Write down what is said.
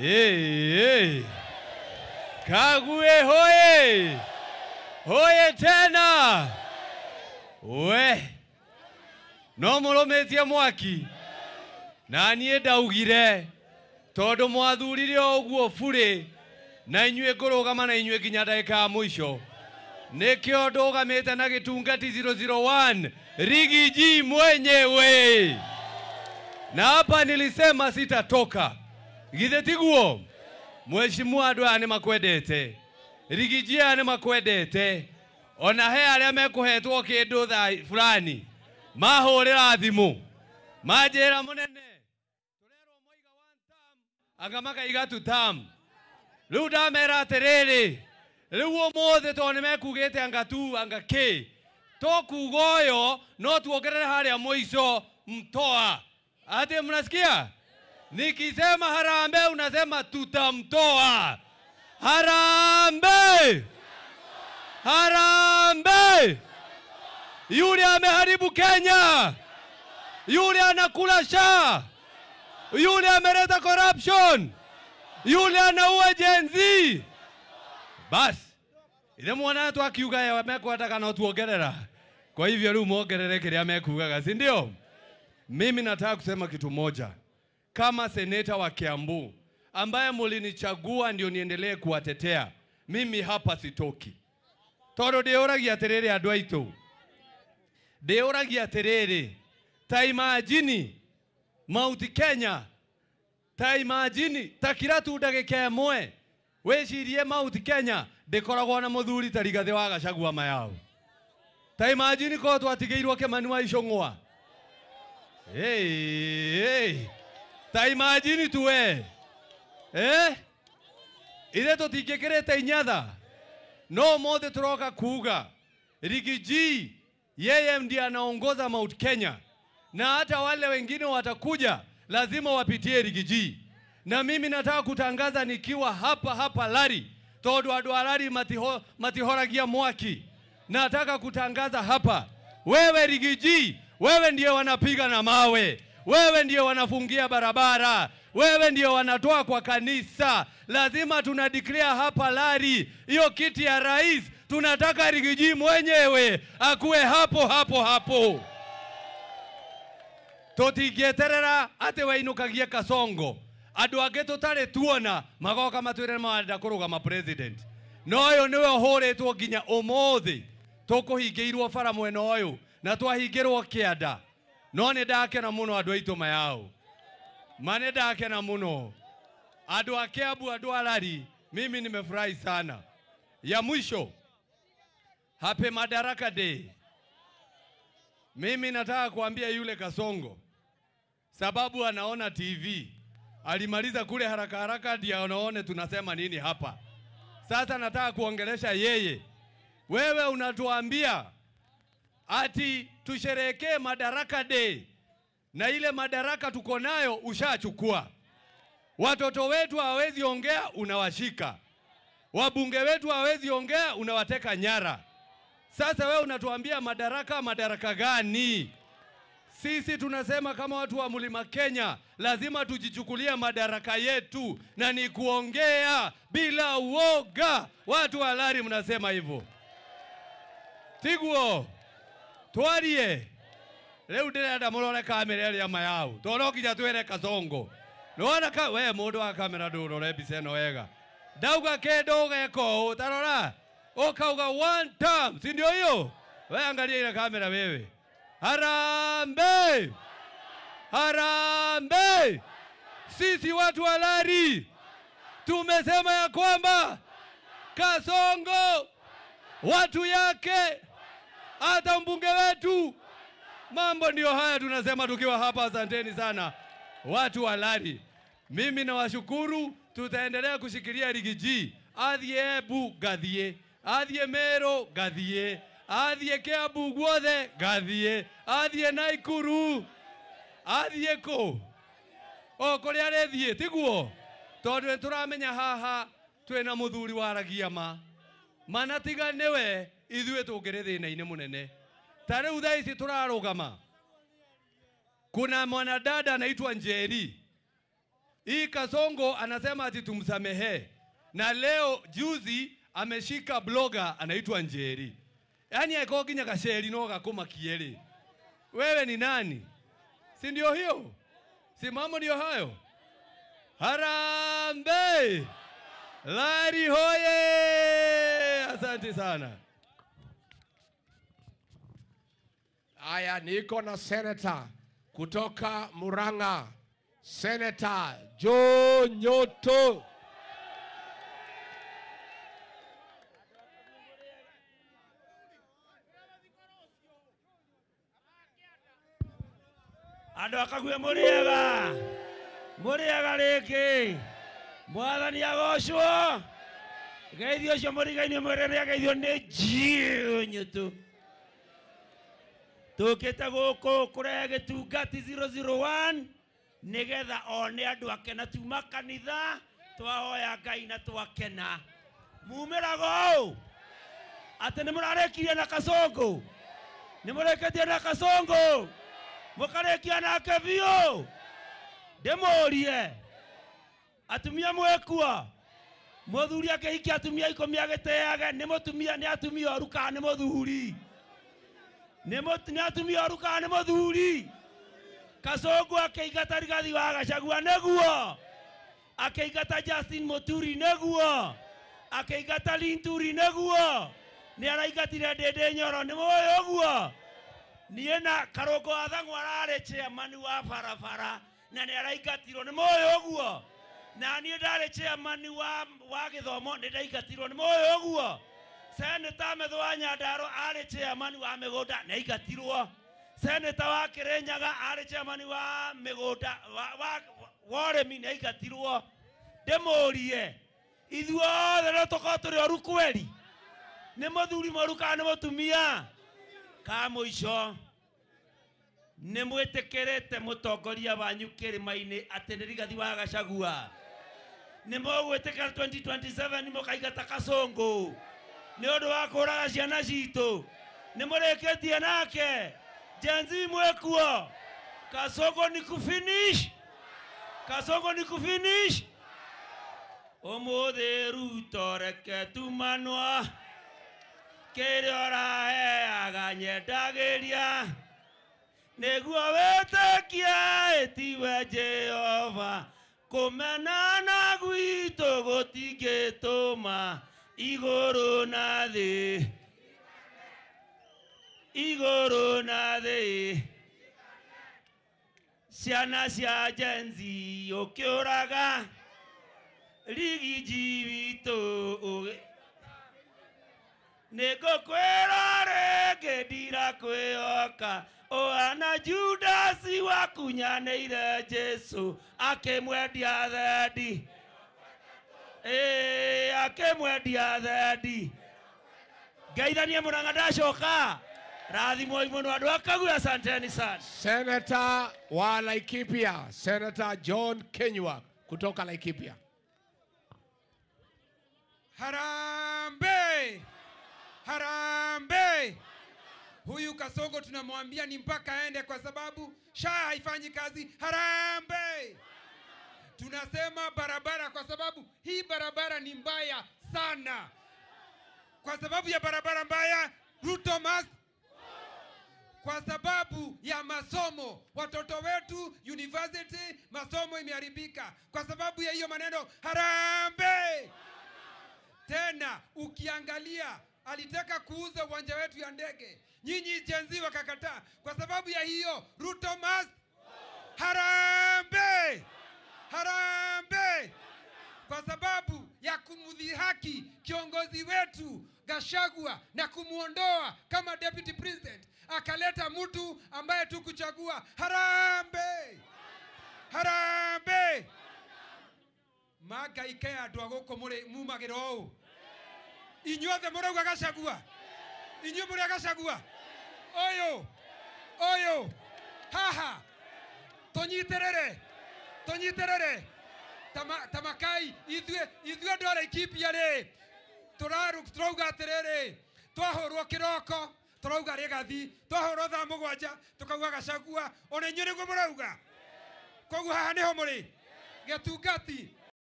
Hey. Kagwe hoye. Hoye tena. We. No murometie mwaki. Na niĩ ndaugire tondu mwathurire oguo bure na inyuĩ ngũrũgama na inyuĩ nginya ndagĩka ya mũico. Nikio ndũgamĩte na gĩtungati 001 Rigiji mwenyewe. Na hapa nilisema sitatoka. Githe tiguo. Mheshimiwa andũ aya nĩmakwendete. Rigiji aya nĩmakwendete. Ona he arĩa mekũhetwo kĩndũ thaa fulani. Mahũrĩra thimũ. Manjĩra mũnene. Tũrerwo moiga 1 term. Anga makaiga 2 term. Rĩu ndamera atĩrĩrĩ. Rĩu ũmũthĩ tondũ nĩmekugĩte anga 2 anga K. Tokuga ũyũ no tuongerere harĩa mũico mtoa. Ati mnasikia? Nikisema harambee unasema tutamtoa. Harambee! Harambee! Yule ameharibu Kenya. Yule anakula SHA. Yule ameleta corruption. Yule anaua Gen Z. Bas. Ile mwana tu akiuga ya wamekwataka na tuongerera. Kwa hivyo leo muongerere kile amekugaga, si ndio? Mimi nataka kusema kitu moja. Kama seneta wa Kiambu ambaye mulinichagua ndio niendelee kuwatetea, mimi hapa sitoki. Toro ndeoragia terere andũ aitũ. Ndeoragia terere. Ta imagine Mount Kenya. Ta imagine takiratu ndagĩka ĩmwe. Wecirie Mount Kenya ndekoragwo na mũthuri ta Rigathĩ wa Gachagua mayao. Ta imagine ko twatigeirwo Kĩmani wa Icũng'wa. Hey. Ta imagine tuwe. Ile tũtingĩkĩrĩte inyatha. No mothe turoka kuga. Rigiji yeye ndiye anaongoza Mount Kenya. Na hata wale wengine watakuja lazima wapitie Rigiji. Na mimi nataka kutangaza nikiwa hapa Lari. Todo adwalari matihoragia mwaki. Nataka kutangaza hapa. Wewe Rigiji, wewe ndiye wanapiga na mawe. Wewe ndiye wanafungia barabara. Wewe ndiye wanatoa kwa kanisa. Lazima tunadeclare hapa Lari. Hiyo kiti ya rais tunataka Rigiji mwenyewe akuwe hapo. Totigieterera ate wainukagie Kasongo. Andũ angĩ tũtarĩ tuona magoka matwĩre marenda kũrũgama president. No ũyũ nĩwe ũhũrĩtwo nginya ũmũthĩ. Tũkũhingĩirwo bara mwena ũyũ na twahingĩrwo Kĩanda. No nĩ ndakena mũno andũ aitũ mayao. Mane ndakena mũno. Andũ a Kiambu, andũ a Lari, mimi nimefurahi sana. Ya mwisho, Happy Madaraka Day. Mimi nataka kuambia yule Kasongo, sababu anaona TV. Alimaliza kule haraka ndio anaone tunasema nini hapa. Sasa nataka kuongelesha yeye. Wewe unatuambia ati tusherehekee Madaraka Day. Na ile madaraka tuko nayo ushachukua. Watoto wetu hawezi ongea unawashika. Wabunge wetu hawezi ongea unawateka nyara. Sasa wewe unatuambia madaraka gani? Sisi tunasema kama watu wa Mlima Kenya lazima tujichukulie madaraka yetu na ni kuongea bila uoga. Watu wa Lari mnasema hivyo. Tiguo. Twarie. Leo ndirenda mũrore kamera ĩrĩa mayao. Tono kinya twere Kasongo. Nona ka we mũndũ wa kamera ndũrore mbica ĩno wega. Ndauga kĩndũ geko utarora. Ukauga 1 term, si ndio hiyo? Wewe angalia ile kamera wewe. Harambee! Harambee! Sisi watu wa Lari tumesema ya kwamba Kasongo watu yake hata mbunge wetu. Mambo ndio haya tunasema tukiwa hapa. Asanteni sana watu wa Lari. Mimi nawashukuru, tutaendelea kushikilia Rigiji. Athie Embu gathie, athie Meru gathie, athie Kiambu guothe gathie, athie Naikuru, athie ko. O kuria rethie tiguo. Tondu turamenya haha twena muthuri waragia ma. Manatiga niwe ithuĩ tũngĩrĩ thĩna-inĩ mũnene. Tare udhaisi turarugama. Kuna mwanadada anaitwa Njeri. Hii Kasongo anasema ati tumsamehe. Na leo juzi ameshika blogger anaitwa Njeri. Yaani aiko kinya kasheri no gakoma kieri. Wewe ni nani? Si ndio hiyo? Si mambo ndio hayo? Harambe! Lari hoye! Asante sana. Aya, niko na senator kutoka Murang'a. Senator Joe Nyoto. Ando akaguye muriega. Muriega riki. Mwathani agocwo. Geithio cio muriga-ini mwerere geithio ni Joe Nyoto. Tukite guku kurehe gitungati 001 nigetha one andu akena tuma kanitha twahoya Ngai na twakena. Mumirago ati ni murarekirie na Kasongo. Ni mureketie na Kasongo. Mukarekia nake biũ. Ndemurie atumia mwekua. Muthuri akihikia atumia 10 agiteage ni mutumia ni atumia oru kana ni muthuri. Ni atumia oru kana ni muthuri. Kasongo akaigata Rigathi wa Gachagua neguo. Akaigata Justin Muturi neguo. Akaigata Linturi neguo. Ni araigatire Ndindi Nyoro ni moyo oguo. Niena Karongo Athang'u arare chairman wa barabara na ni araigatirwo ni moyo oguo. Na ni ndare chairman wa githomo ni ndaigatirwo ni moyo oguo. Senator Methu wa Nyandaro arĩ chairman wa mĩgũnda na aigatirwo. Senator wa Kirinyaga arĩ chairman wa mĩgũnda wa ũrĩmi na aigatirwo. Ndĩmũrie ithuothe no tũkorwo tũrĩ oru kweri? Nĩ mũthuri mũru kana nĩ mũtumia? Ka mũico nĩ mwĩtĩkĩrĩte mũtongoria wanyu kĩrĩma-inĩ atĩ nĩ Rigathi wa Gachagua? Nĩ mũgwĩtĩkĩra 2027 mũkaigata Kasongo nĩ ũndũ wa kũraga ciana citũ? Nĩ mũrĩkĩtie nake? Gen Z mwekuo? Kasongo ni kufinish? Kasongo ni kufinish? Ũmũthĩ Ruto reke tumanwa kĩrĩa ũraheaga nyendagĩria nĩguo wĩtĩkie ĩtiwe Jehova kũmenana gwitũ gũtingĩtũma igũrũ na thĩ ciana cia Gen Z ũkĩũraga Rigiji witũ nĩngũkwĩra rĩngĩ ndirakwĩhoka ũhana Judasi wakunyanĩire Jesu akĩmwendia thendi akĩmwendia thendi. Ngeithanie Murang'a ndacoka rathimoi mũno andũ akaguya. Asanteni sana. Senator wa Laikipia, Senator John Kenywa kutoka Laikipia. Harambe! Harambe! Huyu Kasongo tunamwambia ni mpaka aende kwa sababu SHA haifanyi kazi. Harambe! Tunasema barabara kwa sababu hii barabara ni mbaya sana. Kwa sababu ya barabara mbaya, Ruto must. Kwa sababu ya masomo, watoto wetu university masomo imeharibika. Kwa sababu ya hiyo maneno, harambe! Tena ukiangalia alitaka kuuza uwanja wetu ya ndege. Nyinyi Gen Z wakakataa. Kwa sababu ya hiyo Ruto must. Harambe! Harambe! Kwa sababu ya kumdhihaki kiongozi wetu Gachagua na kumuondoa kama deputy president, akaleta mtu ambaye tukuchagua. Harambe! Harambe! Maga ikea dwagoko mure mumagero. Inyuothe murauga Gachagua. Inyu muri Gachagua. Oyo. Oyo. Haha. Tonyiterere. Tonyiterere. Tamakai ithue ndore Laikipia ri. Turauga atiriri. Twahorwo kiroko. Turauga Rigathi. Twahorwo thaa mũgwanja. Tukauga Gachagua. Ona inyu niguo murauga. Koguo haha niho muri. Getugati